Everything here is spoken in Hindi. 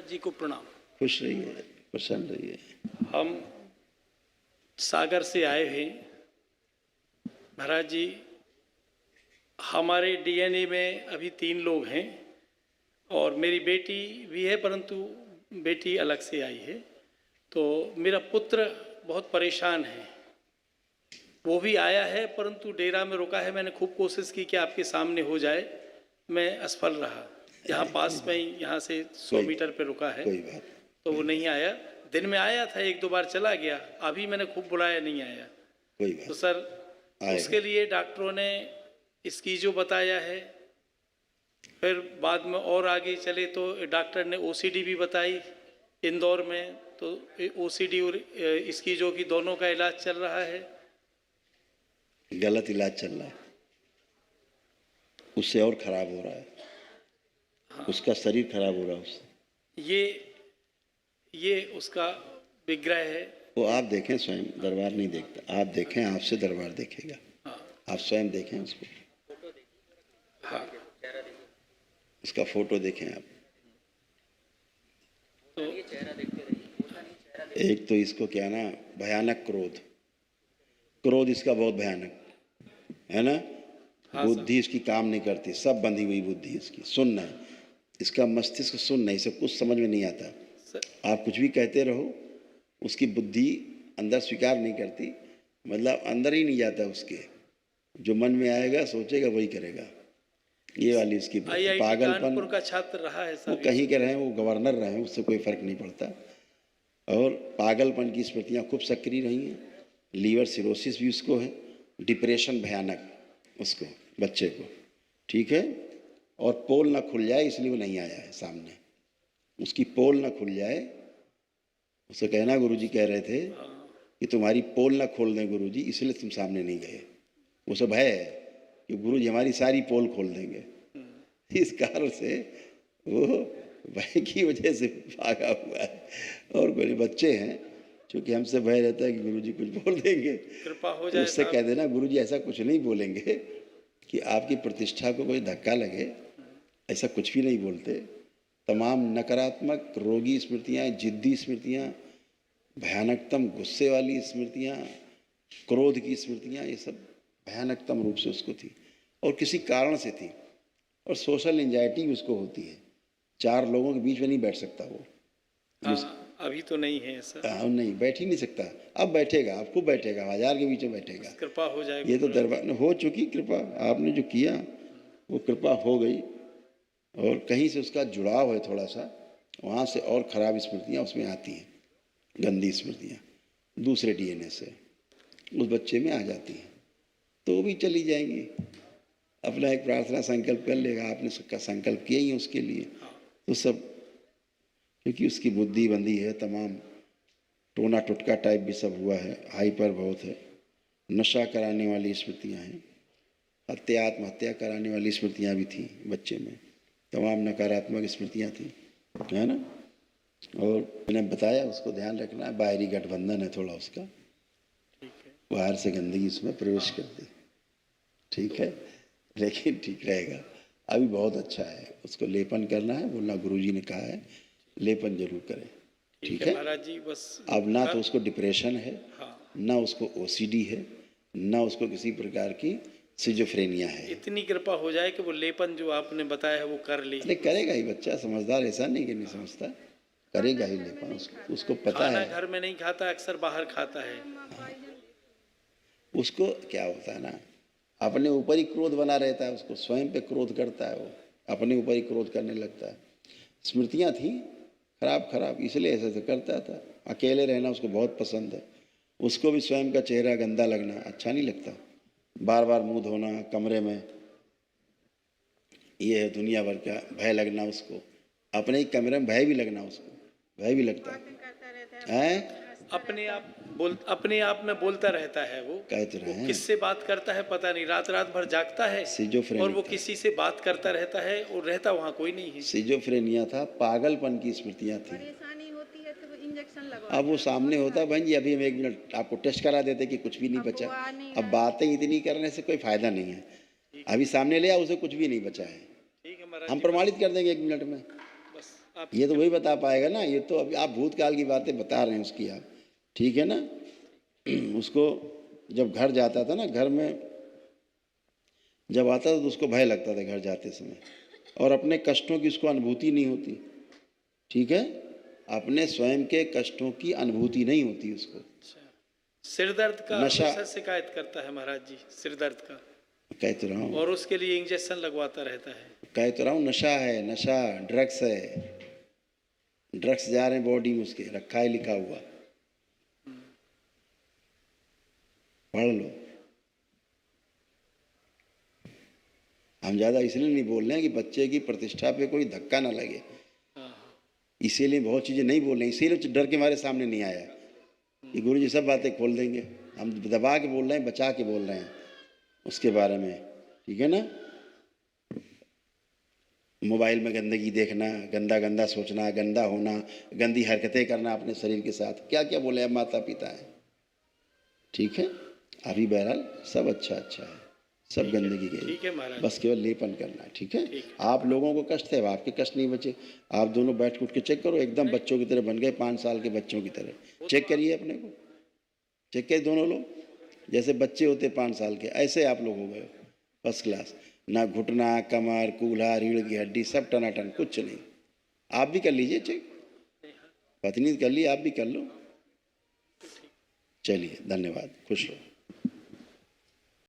महाराज जी को प्रणाम। खुश रहिए, प्रसन्न रहिए। हम सागर से आए हैं महाराज जी। हमारे डीएनए में अभी 3 लोग हैं और मेरी बेटी भी है, परंतु बेटी अलग से आई है। तो मेरा पुत्र बहुत परेशान है, वो भी आया है परंतु डेरा में रुका है। मैंने खूब कोशिश की कि आपके सामने हो जाए, मैं असफल रहा। यहाँ पास में ही, यहाँ से 100 मीटर पे रुका है, कोई बात तो वो नहीं आया। दिन में आया था, 1-2 बार चला गया, अभी मैंने खूब बुलाया, नहीं आया। कोई बात तो सर उसके लिए डॉक्टरों ने स्कीजो बताया है, फिर बाद में और आगे चले तो डॉक्टर ने ओसीडी भी बताई इंदौर में। तो ओसीडी और स्कीजो की दोनों का इलाज चल रहा है। गलत इलाज चल रहा है, उससे और खराब हो रहा है। हाँ। उसका शरीर खराब हो रहा है उससे। ये उसका विग्रह है। वो आप देखें स्वयं, दरबार नहीं देखता। आप देखें, आपसे दरबार देखेगा। हाँ। आप स्वयं देखें उसको। हाँ। उसका फोटो देखें आप। तो एक तो इसको क्या ना, भयानक क्रोध इसका बहुत भयानक है ना। हाँ, बुद्धि इसकी काम नहीं करती, सब बंधी हुई बुद्धि इसकी, सुन्न है। इसका मस्तिष्क सुन्न है, इसे कुछ समझ में नहीं आता। आप कुछ भी कहते रहो, उसकी बुद्धि अंदर स्वीकार नहीं करती, मतलब अंदर ही नहीं जाता उसके। जो मन में आएगा सोचेगा वही करेगा। ये वाली इसकी पागलपन का छात्र रहा है। वो कहीं के रहे, वो गवर्नर रहे, उससे कोई फर्क नहीं पड़ता। और पागलपन की स्मृतियाँ खूब सक्रिय रही हैं। लीवर सिरोसिस भी उसको है, डिप्रेशन भयानक उसको, बच्चे को, ठीक है। और पोल ना खुल जाए इसलिए वो नहीं आया है सामने। उसकी पोल ना खुल जाए, उसे कहना गुरुजी कह रहे थे कि तुम्हारी पोल ना खोल दें गुरुजी, इसलिए तुम सामने नहीं गए। वो सब है कि गुरुजी हमारी सारी पोल खोल देंगे। इस कारण से वो भय की वजह से भागा हुआ है। और कोई बच्चे हैं, क्योंकि हमसे भय रहता है कि गुरुजी कुछ बोल देंगे, कृपा हो जाए। उससे कह देना गुरुजी ऐसा कुछ नहीं बोलेंगे कि आपकी प्रतिष्ठा को कोई धक्का लगे, ऐसा कुछ भी नहीं बोलते। तमाम नकारात्मक रोगी स्मृतियाँ, जिद्दी स्मृतियाँ, भयानकतम गुस्से वाली स्मृतियाँ, क्रोध की स्मृतियाँ, ये सब भयानकतम रूप से उसको थी और किसी कारण से थी। और सोशल एंजाइटी भी उसको होती है, 4 लोगों के बीच में नहीं बैठ सकता वो। अभी तो नहीं है ऐसा। नहीं बैठ ही नहीं सकता। अब बैठेगा, अब खूब बैठेगा, बाजार के बीच में बैठेगा। कृपा हो जाएगी। ये तो दरबार में हो चुकी कृपा, आपने जो किया वो कृपा हो गई। और कहीं से उसका जुड़ाव है थोड़ा सा, वहाँ से और ख़राब स्मृतियाँ उसमें आती हैं, गंदी स्मृतियाँ दूसरे डीएनए से उस बच्चे में आ जाती हैं, तो वो भी चली जाएंगी। अपना एक प्रार्थना संकल्प कर लेगा, आपने उसका संकल्प किया ही है उसके लिए, तो सब, क्योंकि उसकी बुद्धि बंदी है, तमाम टोना टुटका टाइप भी सब हुआ है, हाइपर बहुत है, नशा कराने वाली स्मृतियाँ हैं, आत्महत्या कराने वाली स्मृतियाँ भी थी बच्चे में, तमाम नकारात्मक स्मृतियाँ थी, है ना। और मैंने बताया उसको ध्यान रखना है, बाहरी गठबंधन है थोड़ा उसका, बाहर से गंदगी उसमें प्रवेश कर दी, ठीक है, लेकिन ठीक रहेगा। अभी बहुत अच्छा है, उसको लेपन करना है, बोलना गुरुजी ने कहा है लेपन जरूर करें, ठीक है महाराज जी। बस अब ना तो उसको डिप्रेशन है, हाँ। ना उसको ओसीडी है, ना उसको किसी प्रकार की सिजोफ्रेनिया है। इतनी कृपा हो जाए कि वो लेपन जो आपने बताया है वो कर ले। अरे करेगा ही बच्चा, समझदार, ऐसा नहीं कि नहीं समझता, करेगा ही लेपन। उसको पता है। घर में नहीं खाता, अक्सर बाहर खाता है। हाँ। उसको क्या होता है ना, अपने ऊपर ही क्रोध बना रहता है, उसको स्वयं पे क्रोध करता है, वो अपने ऊपर ही क्रोध करने लगता है। स्मृतियाँ थी खराब, इसलिए ऐसे करता था। अकेले रहना उसको बहुत पसंद है, उसको भी स्वयं का चेहरा गंदा लगना अच्छा नहीं लगता, बार बार मुंह धोना कमरे में, ये है दुनिया भर का भय लगना उसको, अपने ही कमरे में भय भी लगना, उसको भय भी लगता है। अपने आप में बोलता रहता है वो, कहते रहे किससे बात करता है पता नहीं, रात भर जागता है और वो किसी से बात करता रहता है और रहता वहाँ कोई नहीं है। सिजोफ्रेनिया था, पागलपन की स्मृतियाँ थी। परेशानी होती है तो इंजेक्शन लगवा, अब वो सामने होता, बहन जी अभी हम 1 मिनट आपको टेस्ट करा देते कि कुछ भी नहीं बचा। अब बातें इतनी करने से कोई फायदा नहीं है, अभी सामने ले आओ, उसे कुछ भी नहीं बचा है, ठीक है महाराज, हम प्रमाणित कर देंगे 1 मिनट में। बस आप ये तो वही बता पाएगा ना, ये तो अभी आप भूतकाल की बातें बता रहे हैं उसकी आप, ठीक है ना। उसको जब घर जाता था ना, घर में जब आता था तो उसको भय लगता था घर जाते समय, और अपने कष्टों की उसको अनुभूति नहीं होती, ठीक है, अपने स्वयं के कष्टों की अनुभूति नहीं होती उसको। अच्छा, सिर दर्द का नशा, हमेशा शिकायत करता है महाराज जी, सिर दर्द का, कह तो रहा हूँ, और उसके लिए इंजेक्शन लगवाता रहता है। कह तो रहा हूँ, नशा है, नशा, ड्रग्स है, ड्रग्स जा रहे हैं बॉडी में उसके, रखा है लिखा हुआ, पढ़ लो। हम ज़्यादा इसलिए नहीं बोल रहे हैं कि बच्चे की प्रतिष्ठा पे कोई धक्का ना लगे, इसीलिए बहुत चीज़ें नहीं बोल रहे हैं, इसीलिए डर के हमारे सामने नहीं आया कि गुरु जी सब बातें खोल देंगे। हम दबा के बोल रहे हैं, बचा के बोल रहे हैं उसके बारे में, ठीक है ना। मोबाइल में गंदगी देखना, गंदा गंदा सोचना, गंदा होना, गंदी हरकतें करना अपने शरीर के साथ, क्या क्या बोले, अब माता पिता हैं, ठीक है। अभी बहरहाल सब अच्छा अच्छा है, सब गंदगी ठीक गई, है महाराज, बस केवल लेपन करना है, ठीक है। ठीक। आप लोगों को कष्ट है, अब आपके कष्ट नहीं बचे। आप दोनों बैठ के उठ के चेक करो, एकदम बच्चों की तरह बन गए, 5 साल के बच्चों की तरह। चेक करिए अपने को, चेक करिए दोनों लोग, जैसे बच्चे होते 5 साल के, ऐसे आप लोग हो गए फर्स्ट क्लास। ना घुटना, कमर, कूल्हा, रीढ़ की हड्डी सब टनाटन, कुछ नहीं। आप भी कर लीजिए चेक, पत्नी कर ली, आप भी कर लो। चलिए, धन्यवाद, खुश रहो।